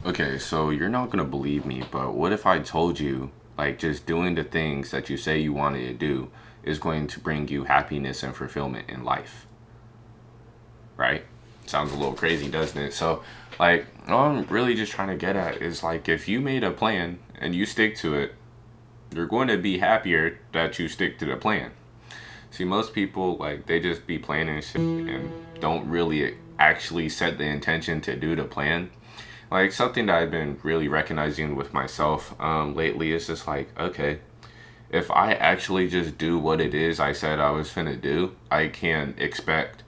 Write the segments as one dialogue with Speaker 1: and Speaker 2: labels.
Speaker 1: Okay, so you're not gonna believe me, but what if I told you, like, just doing the things that you say you wanted to do is going to bring you happiness and fulfillment in life, right? Sounds a little crazy, doesn't it? So, like, all I'm really just trying to get at is like, if you made a plan and you stick to it, you're going to be happier that you stick to the plan. See, most people, like, they just be planning shit and don't really actually set the intention to do the plan. Like, something that I've been really recognizing with myself lately is just like, okay, if I actually just do what it is I said I was finna do, I can expect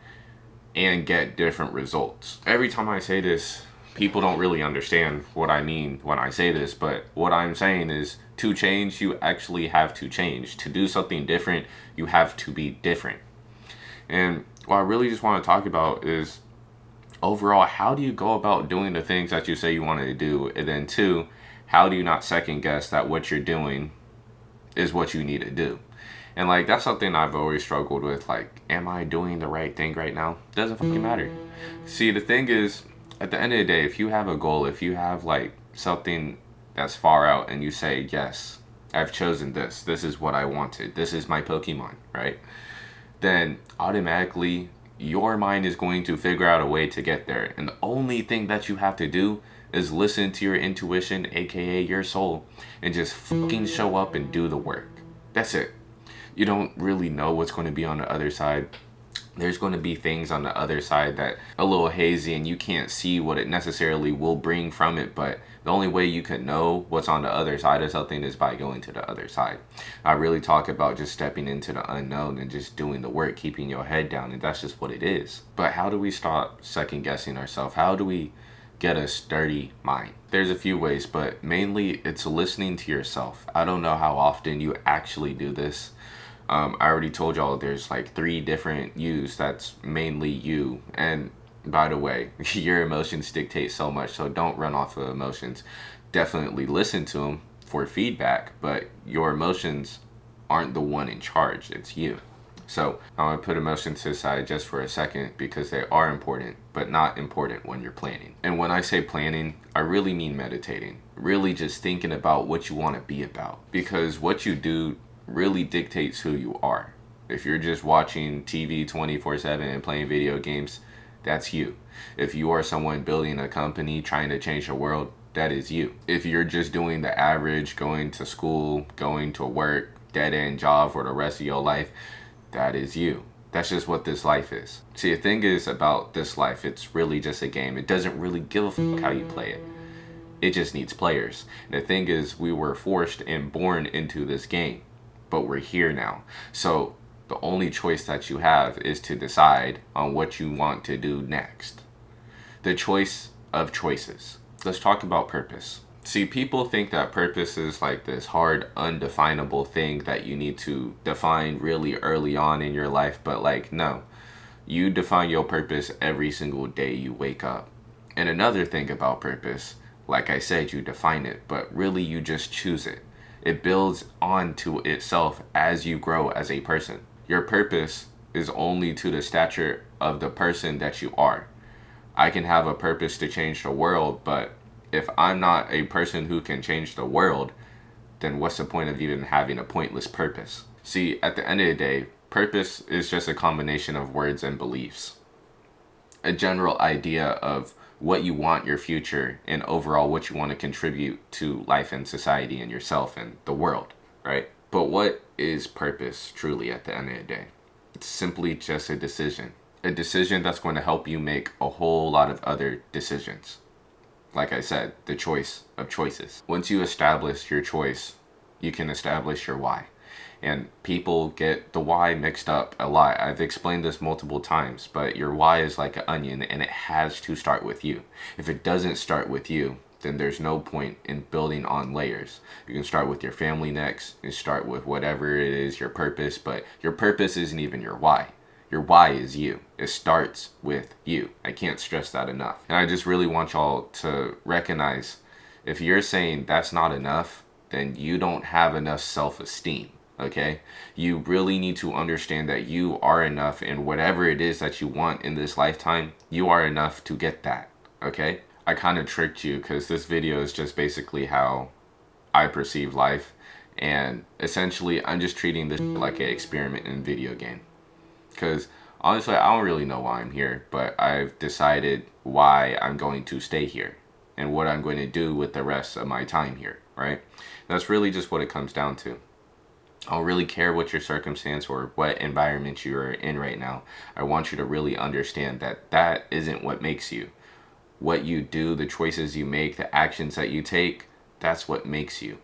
Speaker 1: and get different results. Every time I say this, people don't really understand what I mean when I say this, but what I'm saying is to change, you actually have to change. To do something different, you have to be different. And what I really just want to talk about is overall, how do you go about doing the things that you say you wanted to do? And then two, how do you not second guess that what you're doing is what you need to do? And like, that's something I've always struggled with. Like, am I doing the right thing right now? Doesn't fucking matter. See, the thing is, at the end of the day, if you have a goal, if you have like something that's far out and you say, yes, I've chosen this, this is what I wanted, this is my Pokemon, right? Then automatically your mind is going to figure out a way to get there. And the only thing that you have to do is listen to your intuition, aka your soul, and just fucking show up and do the work. That's it. You don't really know what's going to be on the other side. There's going to be things on the other side that a little hazy and you can't see what it necessarily will bring from it, but the only way you can know what's on the other side of something is by going to the other side. I really talk about just stepping into the unknown and just doing the work, keeping your head down, and that's just what it is. But how do we stop second guessing ourselves? How do we get a sturdy mind? There's a few ways, but mainly it's listening to yourself. I don't know how often you actually do this. I already told y'all there's like three different yous. That's mainly you. And by the way, your emotions dictate so much, so don't run off of emotions. Definitely listen to them for feedback, but your emotions aren't the one in charge. It's you. So I'm gonna put emotions to the side just for a second because they are important, but not important when you're planning. And when I say planning, I really mean meditating. Really just thinking about what you want to be about. Because what you do really dictates who you are. If you're just watching TV 24/7 and playing video games, that's you. If you are someone building a company trying to change the world, that is you. If you're just doing the average, going to school, going to work, dead end job for the rest of your life, that is you. That's just what this life is. See, the thing is about this life, it's really just a game. It doesn't really give a fuck how you play it. It just needs players. And the thing is, we were forced and born into this game, but we're here now. So the only choice that you have is to decide on what you want to do next. The choice of choices. Let's talk about purpose. See, people think that purpose is like this hard, undefinable thing that you need to define really early on in your life, but like, no. You define your purpose every single day you wake up. And another thing about purpose, like I said, you define it, but really you just choose it. It builds onto itself as you grow as a person. Your purpose is only to the stature of the person that you are. I can have a purpose to change the world, but if I'm not a person who can change the world, then what's the point of even having a pointless purpose? See, at the end of the day, purpose is just a combination of words and beliefs. A general idea of what you want your future and overall what you want to contribute to life and society and yourself and the world, right? But what is purpose truly at the end of the day? It's simply just a decision. A decision that's going to help you make a whole lot of other decisions. Like I said, the choice of choices. Once you establish your choice, you can establish your why. And people get the why mixed up a lot. I've explained this multiple times, but your why is like an onion and it has to start with you. If it doesn't start with you, then there's no point in building on layers. You can start with your family next, and start with whatever it is, your purpose, but your purpose isn't even your why. Your why is you. It starts with you. I can't stress that enough. And I just really want y'all to recognize if you're saying that's not enough, then you don't have enough self-esteem. Okay? You really need to understand that you are enough, and whatever it is that you want in this lifetime, you are enough to get that. Okay? I kind of tricked you because this video is just basically how I perceive life. And essentially, I'm just treating this like an experiment in a video game. Because honestly, I don't really know why I'm here, but I've decided why I'm going to stay here and what I'm going to do with the rest of my time here, right? That's really just what it comes down to. I don't really care what your circumstance or what environment you're in right now. I want you to really understand that that isn't what makes you. What you do, the choices you make, the actions that you take, that's what makes you.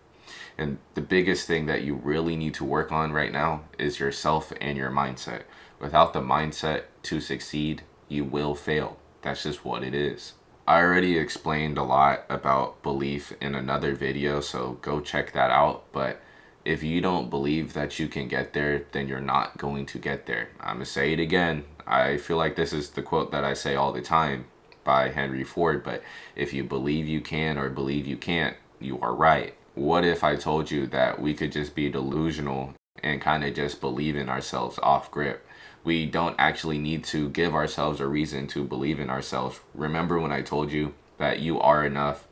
Speaker 1: And the biggest thing that you really need to work on right now is yourself and your mindset. Without the mindset to succeed, you will fail. That's just what it is. I already explained a lot about belief in another video, so go check that out. But if you don't believe that you can get there, then you're not going to get there. I'm going to say it again. I feel like this is the quote that I say all the time by Henry Ford, but if you believe you can or believe you can't, you are right. What if I told you that we could just be delusional and kind of just believe in ourselves off grip? We don't actually need to give ourselves a reason to believe in ourselves. Remember when I told you that you are enough?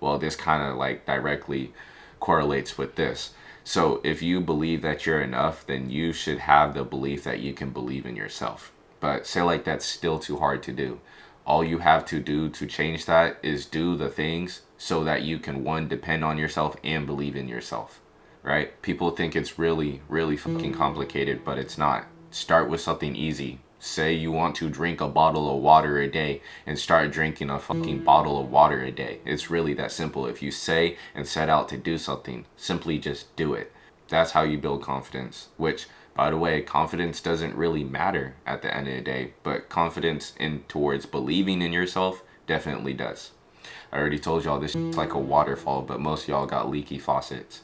Speaker 1: Well, this kind of like directly correlates with this. So if you believe that you're enough, then you should have the belief that you can believe in yourself. But say like that's still too hard to do. All you have to do to change that is do the things so that you can, one, depend on yourself and believe in yourself, right? People think it's really, really fucking complicated, but it's not. Start with something easy. Say you want to drink a bottle of water a day and start drinking a fucking bottle of water a day. It's really that simple. If you say and set out to do something, simply just do it. That's how you build confidence, which, by the way, confidence doesn't really matter at the end of the day, but confidence in towards believing in yourself definitely does. I already told y'all this is like a waterfall, but most of y'all got leaky faucets.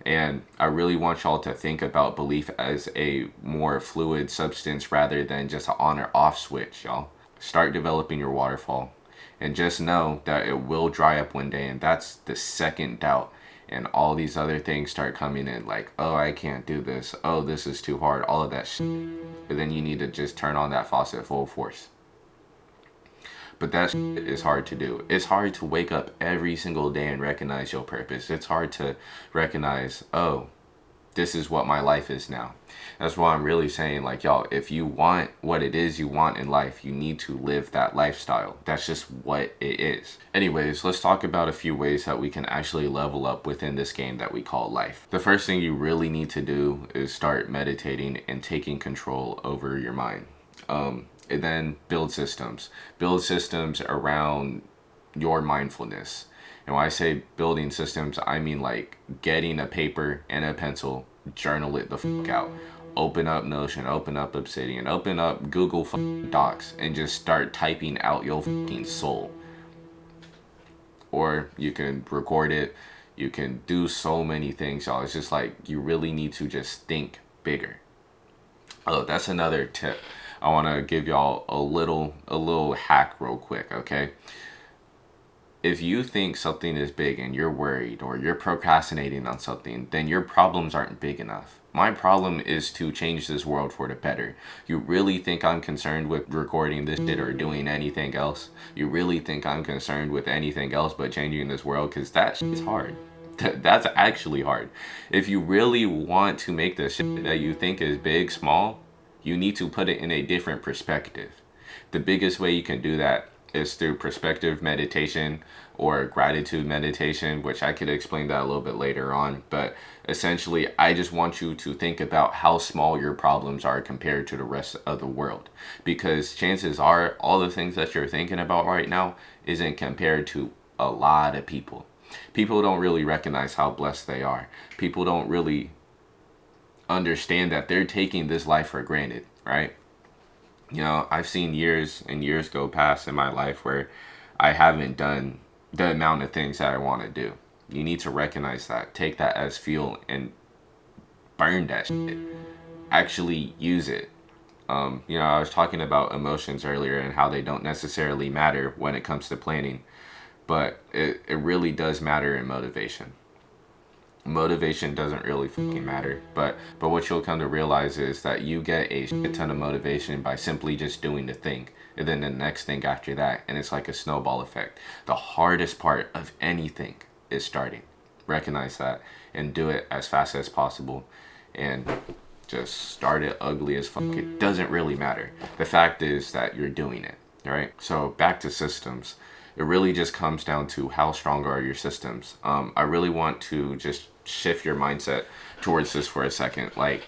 Speaker 1: And I really want y'all to think about belief as a more fluid substance rather than just an on or off switch, y'all. Start developing your waterfall. And just know that it will dry up one day, and that's the second doubt. And all these other things start coming in like, oh, I can't do this. Oh, this is too hard. All of that shit. But then you need to just turn on that faucet full force. But that is hard to do. It's hard to wake up every single day and recognize your purpose. It's hard to recognize, oh, this is what my life is now. That's why I'm really saying, like, y'all, if you want what it is you want in life, you need to live that lifestyle. That's just what it is. Anyways, let's talk about a few ways that we can actually level up within this game that we call life. The first thing you really need to do is start meditating and taking control over your mind. And then build systems. Build systems around your mindfulness. And when I say building systems, I mean like getting a paper and a pencil, journal it the fuck out. Open up Notion, open up Obsidian, open up Google Docs, and just start typing out your fucking soul. Or you can record it. You can do so many things, y'all. It's just like you really need to just think bigger. Oh, that's another tip. I want to give y'all a little hack real quick, okay? If you think something is big and you're worried or you're procrastinating on something, then your problems aren't big enough. My problem is to change this world for the better. You really think I'm concerned with recording this shit or doing anything else? You really think I'm concerned with anything else but changing this world? Because that shit's hard. That's actually hard. If you really want to make the shit that you think is big small, you need to put it in a different perspective. The biggest way you can do that is through perspective meditation or gratitude meditation, which I could explain that a little bit later on. But essentially, I just want you to think about how small your problems are compared to the rest of the world. Because chances are, all the things that you're thinking about right now isn't compared to a lot of people. People don't really recognize how blessed they are. People don't really understand that they're taking this life for granted, right? You know, I've seen years and years go past in my life where I haven't done the amount of things that I want to do. You need to recognize that. Take that as fuel and burn that shit. Actually use it. You know, I was talking about emotions earlier and how they don't necessarily matter when it comes to planning, but it really does matter in motivation. Motivation doesn't really fucking matter, but what you'll come to realize is that you get a shit ton of motivation by simply just doing the thing. and then the next thing after that, and it's like a snowball effect. The hardest part of anything is starting. Recognize that and do it as fast as possible, and just start it ugly as fuck. It doesn't really matter. The fact is that you're doing it, right? So back to systems. It really just comes down to how strong are your systems. I really want to just shift your mindset towards this for a second. Like,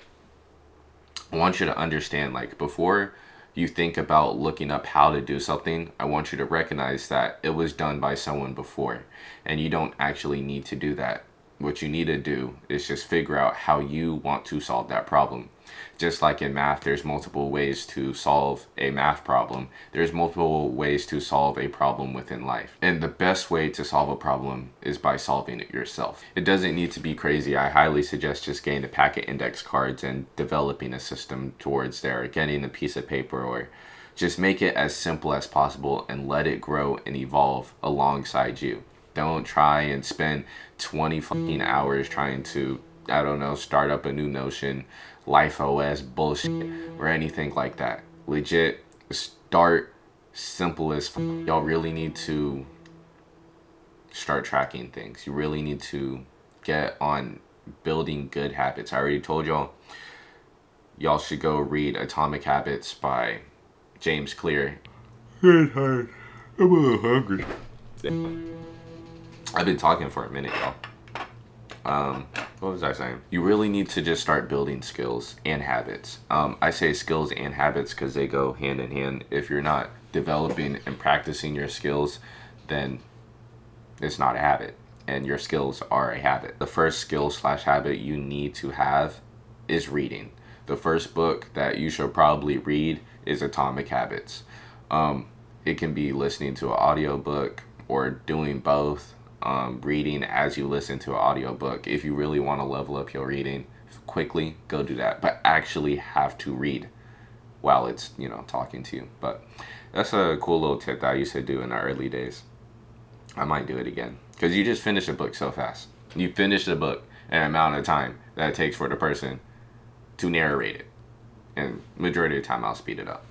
Speaker 1: I want you to understand, like, before you think about looking up how to do something, I want you to recognize that it was done by someone before, and you don't actually need to do that. What you need to do is just figure out how you want to solve that problem. Just like in math, there's multiple ways to solve a math problem. There's multiple ways to solve a problem within life. And the best way to solve a problem is by solving it yourself. It doesn't need to be crazy. I highly suggest just getting a pack of index cards and developing a system towards there, getting a piece of paper, or just make it as simple as possible and let it grow and evolve alongside you. Don't try and spend 20 fucking hours trying to, I don't know, start up a new Notion, Life OS bullshit, or anything like that. Legit, start simple as fuck. Y'all really need to start tracking things. You really need to get on building good habits. I already told y'all should go read Atomic Habits by James Clear. I'm a little hungry. I've been talking for a minute, y'all. What was I saying? You really need to just start building skills and habits. I say skills and habits because they go hand in hand. If you're not developing and practicing your skills, then it's not a habit, and your skills are a habit. The first skill / habit you need to have is reading. The first book that you should probably read is Atomic Habits. It can be listening to an audiobook or doing both. Reading as you listen to an audiobook. If you really want to level up your reading quickly, go do that. But actually have to read while it's, talking to you. But that's a cool little tip that I used to do in the early days. I might do it again. Because you just finish a book so fast. You finish the book in an amount of time that it takes for the person to narrate it. And majority of the time I'll speed it up.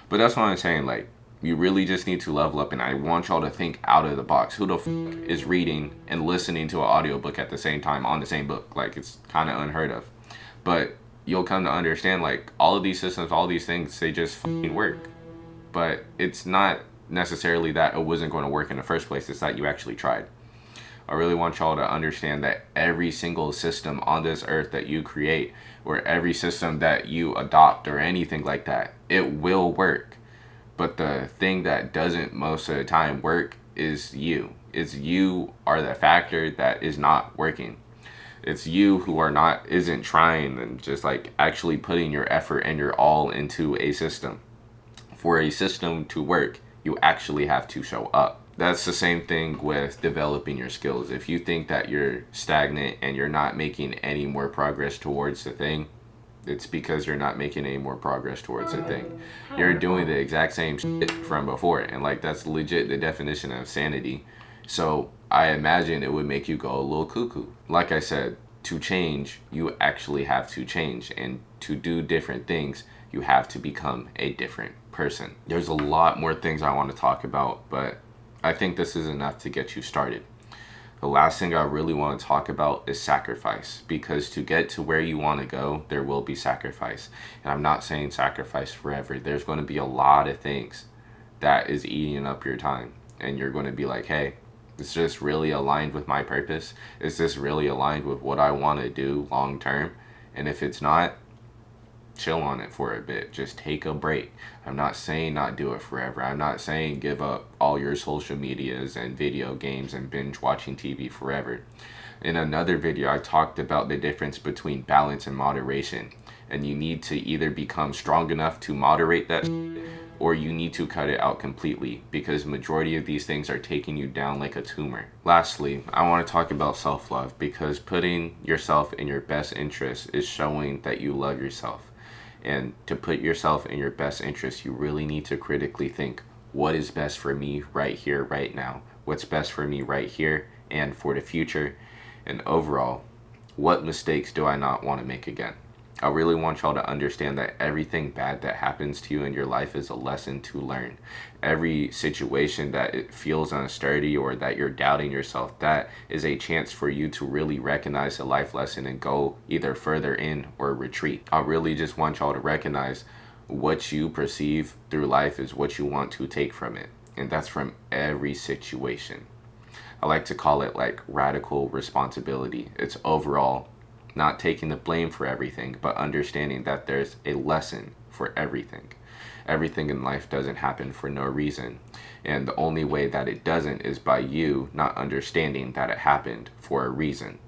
Speaker 1: But that's what I'm saying, like, you really just need to level up, and I want y'all to think out of the box. Who the f*** is reading and listening to an audiobook at the same time on the same book? Like, it's kind of unheard of. But you'll come to understand, like, all of these systems, all these things, they just fucking work. But it's not necessarily that it wasn't going to work in the first place. It's that you actually tried. I really want y'all to understand that every single system on this earth that you create, or every system that you adopt or anything like that, it will work. But the thing that doesn't most of the time work is you. It's you are the factor that is not working. It's you who isn't trying and just like actually putting your effort and your all into a system. For a system to work, you actually have to show up. That's the same thing with developing your skills. If you think that you're stagnant and you're not making any more progress towards the thing, it's because you're not making any more progress towards the thing. You're doing the exact same shit from before. And like, that's legit the definition of sanity. So I imagine it would make you go a little cuckoo. Like I said, to change, you actually have to change. And to do different things, you have to become a different person. There's a lot more things I want to talk about, but I think this is enough to get you started. The last thing I really want to talk about is sacrifice, because to get to where you want to go, there will be sacrifice. And I'm not saying sacrifice forever. There's going to be a lot of things that is eating up your time. And you're going to be like, hey, is this really aligned with my purpose? Is this really aligned with what I want to do long term? And if it's not, chill on it for a bit. Just take a break. I'm not saying not do it forever. I'm not saying give up all your social medias and video games and binge watching TV forever. In another video, I talked about the difference between balance and moderation. And you need to either become strong enough to moderate that or you need to cut it out completely, because majority of these things are taking you down like a tumor. Lastly, I want to talk about self-love, because putting yourself in your best interest is showing that you love yourself. And to put yourself in your best interest, you really need to critically think, what is best for me right here, right now? What's best for me right here and for the future? And overall, what mistakes do I not want to make again? I really want y'all to understand that everything bad that happens to you in your life is a lesson to learn. Every situation that it feels unsturdy or that you're doubting yourself, that is a chance for you to really recognize a life lesson and go either further in or retreat. I really just want y'all to recognize what you perceive through life is what you want to take from it. And that's from every situation. I like to call it like radical responsibility. It's overall not taking the blame for everything, but understanding that there's a lesson for everything. Everything in life doesn't happen for no reason. And the only way that it doesn't is by you not understanding that it happened for a reason.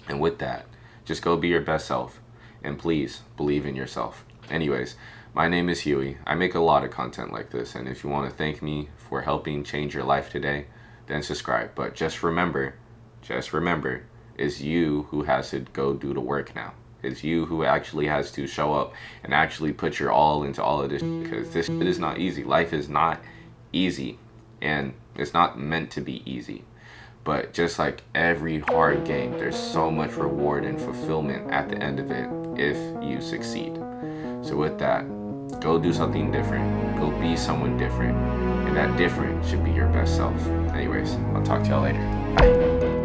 Speaker 1: And with that, just go be your best self. And please believe in yourself. Anyways, my name is Huey. I make a lot of content like this. And if you want to thank me for helping change your life today, then subscribe. But just remember, it's you who has to go do the work now. It's you who actually has to show up and actually put your all into all of this, because this shit is not easy. Life is not easy, and it's not meant to be easy. But just like every hard game, there's so much reward and fulfillment at the end of it if you succeed. So with that, go do something different. Go be someone different. And that different should be your best self. Anyways, I'll talk to y'all later. Bye.